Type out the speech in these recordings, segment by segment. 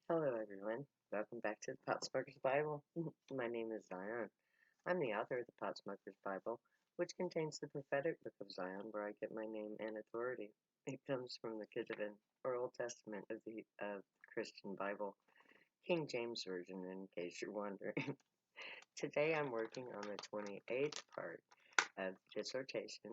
Hello, everyone. Welcome back to the Pot Smoker's Bible. My name is Zion. I'm the author of the Pot Smoker's Bible, which contains the prophetic book of Zion, where I get my name and authority. It comes from the Ketuvim, or Old Testament of the Christian Bible, King James Version, in case you're wondering. Today I'm working on the 28th part of the dissertation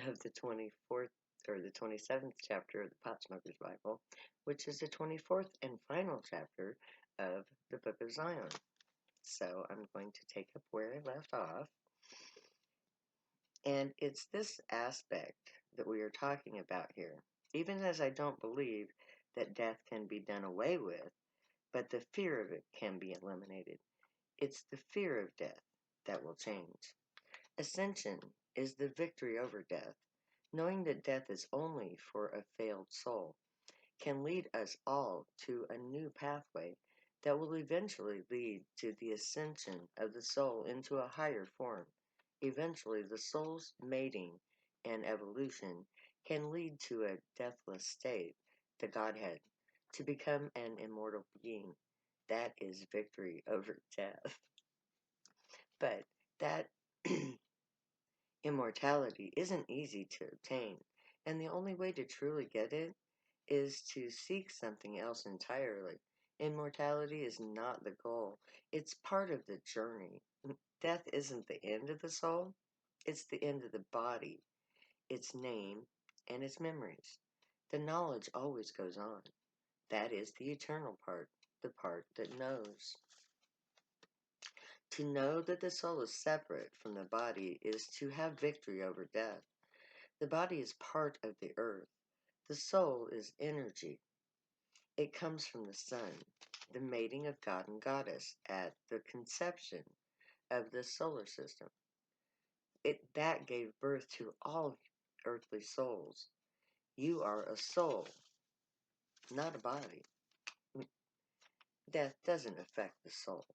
of the 24th or the 27th chapter of the Pot Smoker's Bible, which is the 24th and final chapter of the Book of Zion. So I'm going to take up where I left off. And it's this aspect that we are talking about here. Even as I don't believe that death can be done away with, but the fear of it can be eliminated. It's the fear of death that will change. Ascension is the victory over death. Knowing that death is only for a failed soul can lead us all to a new pathway that will eventually lead to the ascension of the soul into a higher form. Eventually, the soul's mating and evolution can lead to a deathless state, the Godhead, to become an immortal being. That is victory over death. But that immortality isn't easy to obtain, and the only way to truly get it is to seek something else entirely. Immortality is not the goal, it's part of the journey. Death isn't the end of the soul, it's the end of the body, its name, and its memories. The knowledge always goes on. That is the eternal part, the part that knows. To know that the soul is separate from the body is to have victory over death. The body is part of the earth. The soul is energy. It comes from the sun, the mating of God and Goddess at the conception of the solar system. That gave birth to all earthly souls. You are a soul, not a body. Death doesn't affect the soul.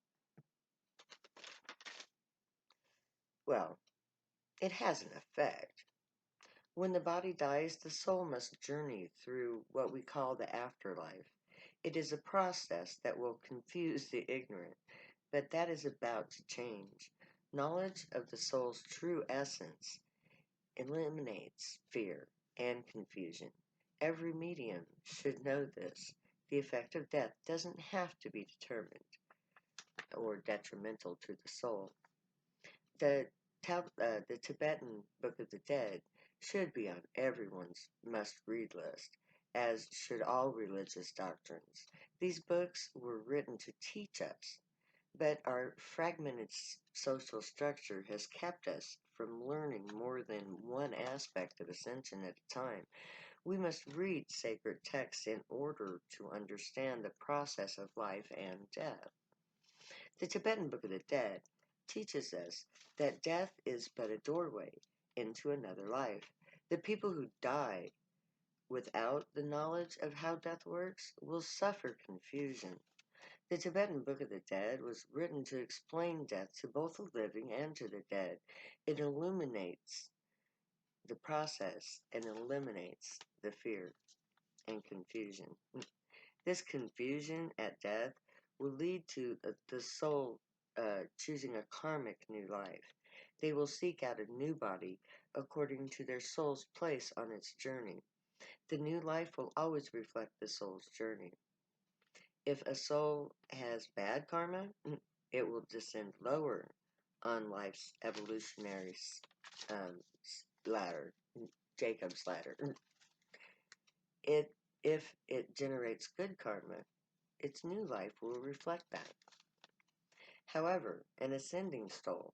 Well, it has an effect. When the body dies, the soul must journey through what we call the afterlife. It is a process that will confuse the ignorant, but that is about to change. Knowledge of the soul's true essence eliminates fear and confusion. Every medium should know this. The effect of death doesn't have to be determined or detrimental to the soul. The Tibetan Book of the Dead should be on everyone's must-read list, as should all religious doctrines. These books were written to teach us, but our fragmented social structure has kept us from learning more than one aspect of ascension at a time. We must read sacred texts in order to understand the process of life and death. The Tibetan Book of the Dead teaches us that death is but a doorway into another life. The people who die without the knowledge of how death works will suffer confusion. The Tibetan Book of the Dead was written to explain death to both the living and to the dead. It illuminates the process and eliminates the fear and confusion. This confusion at death will lead to the soul choosing a karmic new life. They will seek out a new body according to their soul's place on its journey. The new life will always reflect the soul's journey. If a soul has bad karma, it will descend lower on life's evolutionary um, ladder, Jacob's ladder. If it generates good karma, its new life will reflect that. However, an ascending soul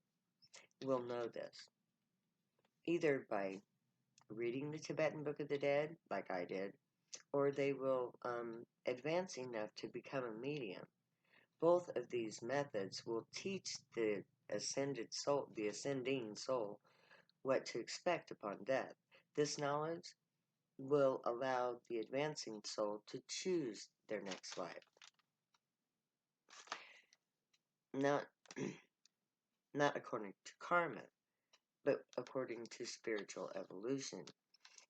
will know this, either by reading the Tibetan Book of the Dead, like I did, or they will advance enough to become a medium. Both of these methods will teach the ascending soul, what to expect upon death. This knowledge will allow the advancing soul to choose their next life. Not, not according to karma, but according to spiritual evolution.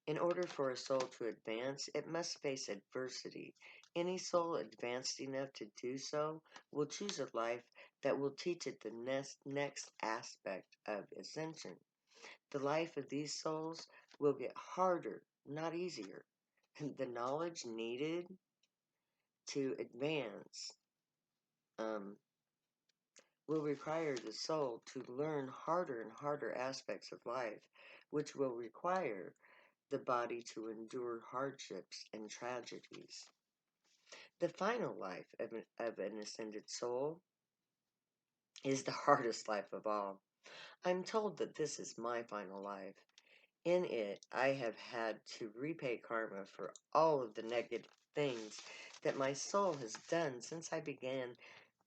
In order for a soul to advance, it must face adversity Any soul advanced enough to do so will choose a life that will teach it the next aspect of ascension. The life of these souls will get harder, not easier. The knowledge needed to advance um, will require the soul to learn harder and harder aspects of life, which will require the body to endure hardships and tragedies. The final life of an ascended soul is the hardest life of all. I'm told that this is my final life. In it, I have had to repay karma for all of the negative things that my soul has done since I began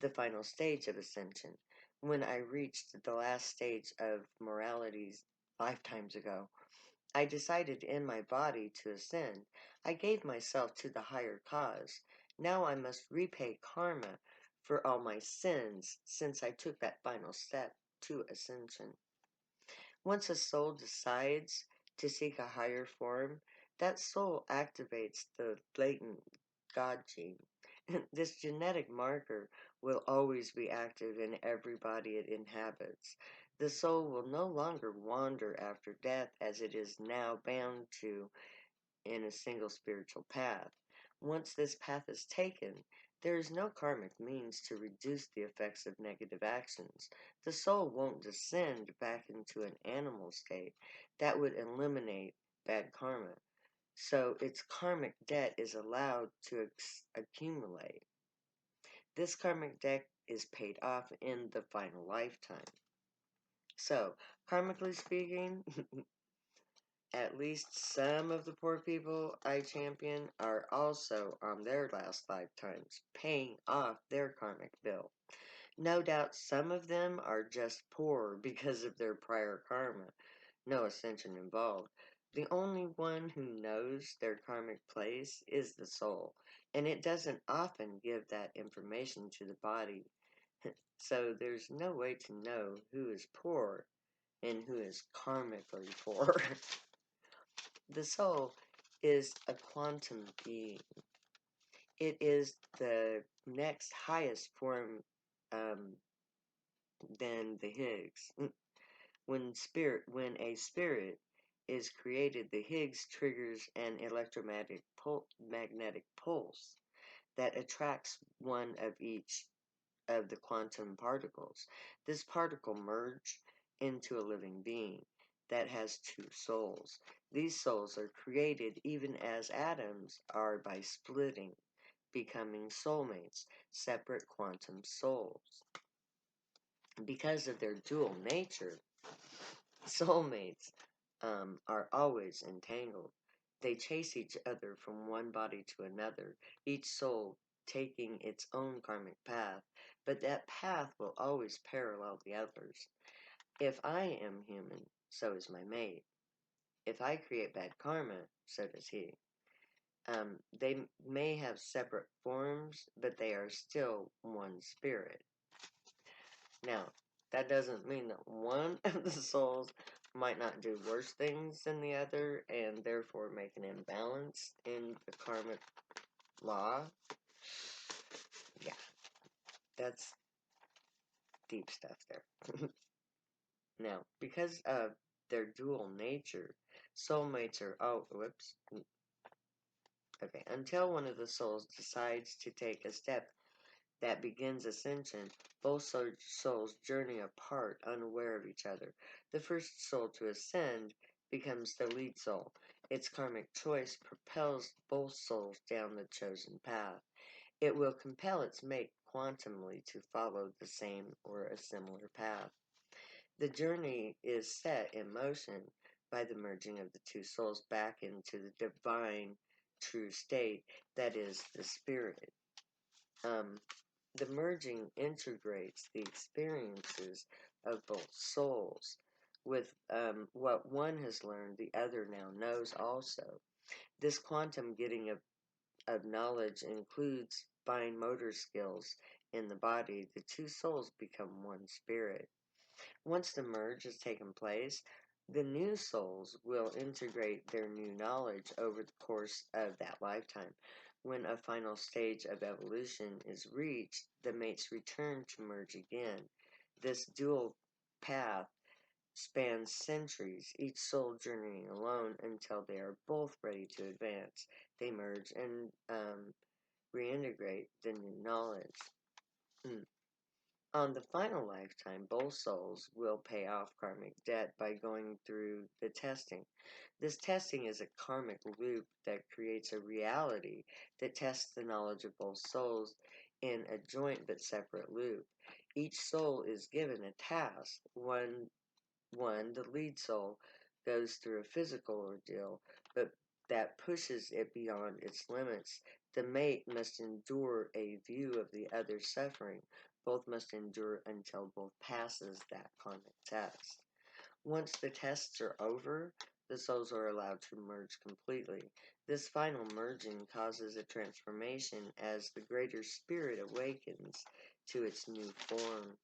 the final stage of ascension, when I reached the last stage of moralities lifetimes ago. I decided in my body to ascend. I gave myself to the higher cause. Now I must repay karma for all my sins since I took that final step to ascension. Once a soul decides to seek a higher form, that soul activates the latent God gene. This genetic marker will always be active in every body it inhabits. The soul will no longer wander after death as it is now bound to in a single spiritual path. Once this path is taken, there is no karmic means to reduce the effects of negative actions. The soul won't descend back into an animal state. That would eliminate bad karma. So its karmic debt is allowed to accumulate. This karmic debt is paid off in the final lifetime. So, karmically speaking, at least some of the poor people I champion are also on their last lifetimes paying off their karmic bill. No doubt some of them are just poor because of their prior karma, no ascension involved. The only one who knows their karmic place is the soul, and it doesn't often give that information to the body. So there's no way to know who is poor and who is karmically poor. The soul is a quantum being. It is the next highest form um, than the Higgs. When a spirit is created, the Higgs triggers an magnetic pulse that attracts one of each of the quantum particles. This particle merge into a living being that has two souls. These souls are created even as atoms are by splitting, becoming soulmates, separate quantum souls. Because of their dual nature, soulmates are always entangled. They chase each other from one body to another, each soul taking its own karmic path, but that path will always parallel the others. If I am human, so is my mate. If I create bad karma, so does he. They may have separate forms, but they are still one spirit. Now, that doesn't mean that one of the souls might not do worse things than the other and therefore make an imbalance in the karmic law. Yeah, that's deep stuff there. Now, because of their dual nature, soulmates are, oh, whoops. Okay, until one of the souls decides to take a step that begins ascension, both souls journey apart, unaware of each other. The first soul to ascend becomes the lead soul. Its karmic choice propels both souls down the chosen path. It will compel its mate quantumly to follow the same or a similar path. The journey is set in motion by the merging of the two souls back into the divine true state that is the spirit. Um, the merging integrates the experiences of both souls. With what one has learned, the other now knows also. This quantum getting of knowledge includes fine motor skills in the body. The two souls become one spirit. Once the merge has taken place, the new souls will integrate their new knowledge over the course of that lifetime. When a final stage of evolution is reached, the mates return to merge again. This dual path spans centuries, each soul journeying alone until they are both ready to advance. They merge and reintegrate the new knowledge. On the final lifetime, both souls will pay off karmic debt by going through the testing. This testing is a karmic loop that creates a reality that tests the knowledge of both souls in a joint but separate loop. Each soul is given a task. The lead soul, goes through a physical ordeal, but that pushes it beyond its limits. The mate must endure a view of the other's suffering. Both must endure until both passes that karmic test. Once the tests are over, the souls are allowed to merge completely. This final merging causes a transformation as the greater spirit awakens to its new form.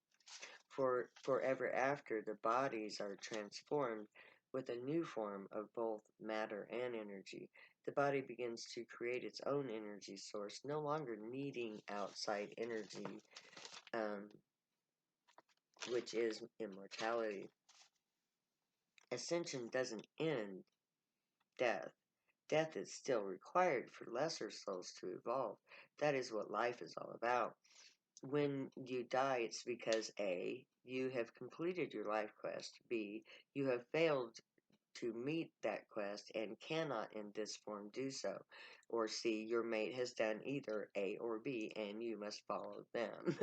Forever after, the bodies are transformed with a new form of both matter and energy. The body begins to create its own energy source, no longer needing outside energy, um, which is immortality. Ascension doesn't end death. Death is still required for lesser souls to evolve. That is what life is all about. When you die, it's because A, you have completed your life quest, B, you have failed to meet that quest and cannot in this form do so, or C, your mate has done either A or B and you must follow them.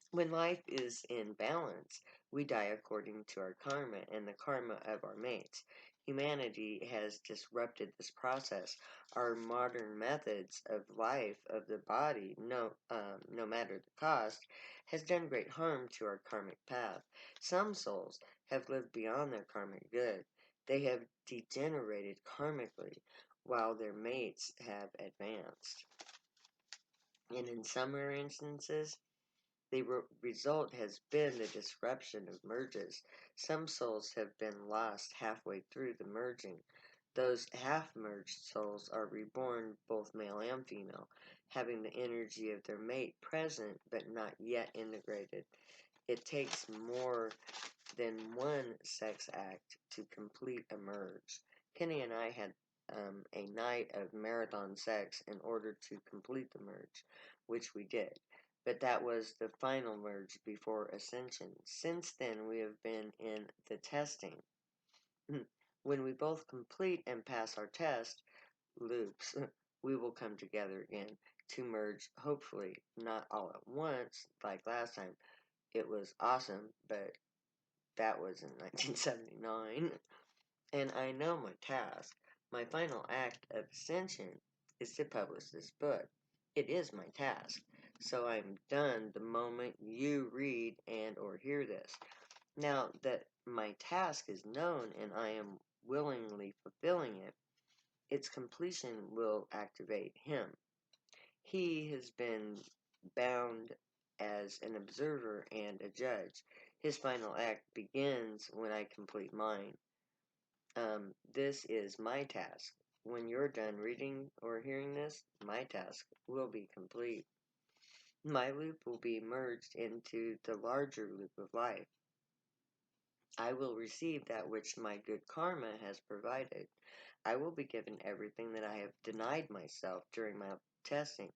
When life is in balance, we die according to our karma and the karma of our mates. Humanity has disrupted this process. Our modern methods of life of the body, no matter the cost, has done great harm to our karmic path. Some souls have lived beyond their karmic good. They have degenerated karmically, while their mates have advanced. And in some rare instances, the result has been the disruption of merges. Some souls have been lost halfway through the merging. Those half-merged souls are reborn both male and female, having the energy of their mate present but not yet integrated. It takes more than one sex act to complete a merge. Kenny and I had a night of marathon sex in order to complete the merge, which we did. But that was the final merge before ascension. Since then, we have been in the testing. When we both complete and pass our test loops, we will come together again to merge, hopefully not all at once like last time. It was awesome, but that was in 1979. And I know my task. My final act of ascension is to publish this book. It is my task. So I'm done the moment you read and or hear this. Now that my task is known and I am willingly fulfilling it, its completion will activate him. He has been bound as an observer and a judge. His final act begins when I complete mine. This is my task. When you're done reading or hearing this, my task will be complete. My loop will be merged into the larger loop of life. I will receive that which my good karma has provided. I will be given everything that I have denied myself during my testing.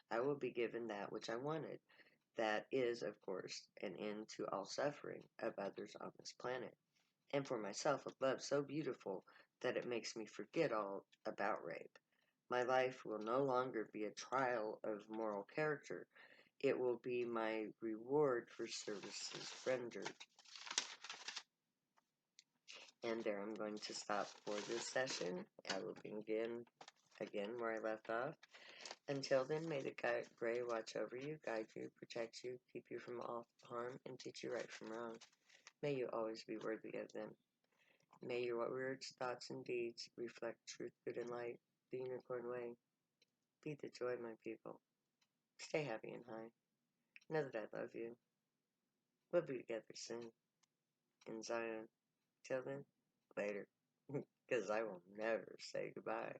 I will be given that which I wanted. That is, of course, an end to all suffering of others on this planet. And for myself, a love so beautiful that it makes me forget all about rape. My life will no longer be a trial of moral character. It will be my reward for services rendered. And there I'm going to stop for this session. I will begin again where I left off. Until then, may the Gray watch over you, guide you, protect you, keep you from all harm, and teach you right from wrong. May you always be worthy of them. May your words, thoughts, and deeds reflect truth, good, and light, the unicorn way. Be the joy, my people. Stay happy and high. Know that I love you. We'll be together soon. In Zion. Till then, later. Because I will never say goodbye.